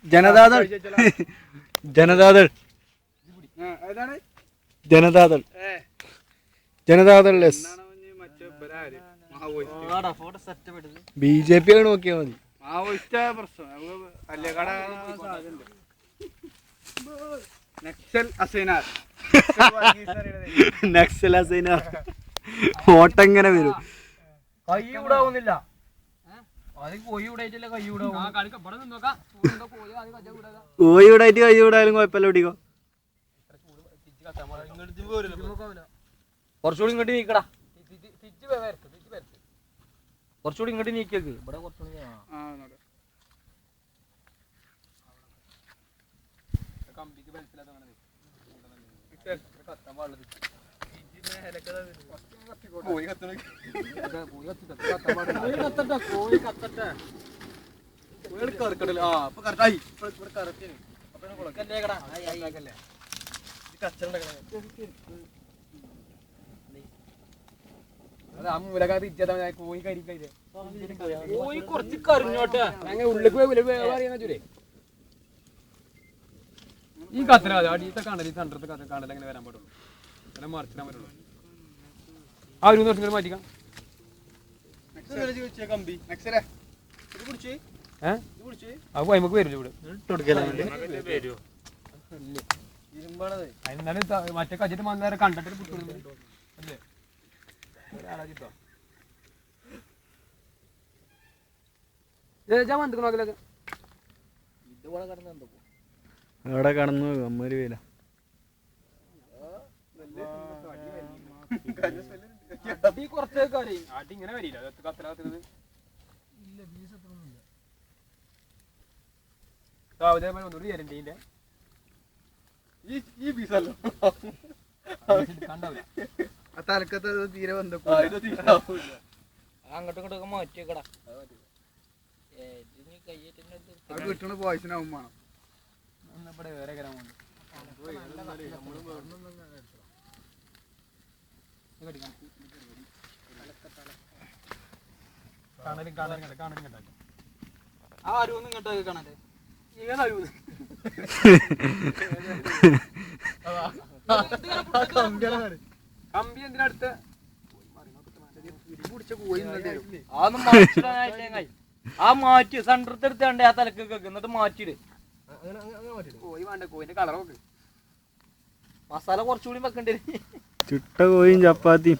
Janata Dal Janata Dal Janata Dal Janata Dal BJP ആണ് നോക്കിയാ മതി. നക്സൽ അസൈനാർ ഓട്ടെങ്ങനെ വരും? കോഴി വിടായിട്ട് കൈ വിടാനും കുഴപ്പമില്ല. ഓടിക്കോ കുറച്ചുകൂടി ഇങ്ങോട്ട് നീക്കടാ, കുറച്ചുകൂടി ഇങ്ങോട്ട് നീക്കിയേക്ക്. ഇവിടെ കുറച്ചുകൂടി കോഴി കുറച്ച് കറിഞ്ഞോട്ടെ ഉള്ളിലേക്ക് അറിയാൻ. ഈ കത്തര അടിയത്തെ കണ്ടൽ, ഈ സെന്ററത്തെ കണ്ടൽ അങ്ങനെ വരാൻ പാടുള്ളൂ, അങ്ങനെ മറിച്ചിടാൻ പറ്റുള്ളൂ. ആ ഒരു വർഷം മാറ്റിക്കാം. അപ്പൊ നമുക്ക് വരില്ല ഇവിടെ മറ്റേ കച്ചിട്ട് വന്നേരം കണ്ടിട്ട് അല്ലേ ആലോചിട്ടോ. അവിടെ കടന്നു അമ്മര് പേല കുറച്ചേക്ക് അടി ഇങ്ങനെ വരില്ല. കത്തലാക്കുന്നത് ഒന്നുകൂടി ചേരണ്ടീന്റെ ഈ പീസല്ലോ കണ്ടാവില്ല. തലക്കത്ത് തീരെ വന്നു അങ്ങോട്ടും ഇങ്ങോട്ടൊക്കെ മാറ്റി വെക്കടാ. കിട്ടണ പോയിസനാവും വേണം. ഇവിടെ വേറെ ഗ്രാമമുണ്ട്. ആരും ഇങ്ങോട്ടൊക്കെ കാണാതെ കമ്പി എന്തിനാ അടുത്ത് ആ മാറ്റി സെന്ററത്തെ എടുത്താണ്ട് ആ തലക്കൊക്കെ എന്നിട്ട് മാറ്റിട്. കോഴി വേണ്ട, കോഴിന്റെ കളർ നോക്ക്. മസാല കുറച്ചുകൂടി വെക്കണ്ടേ. ചുട്ട കോഴിയും ചപ്പാത്തിയും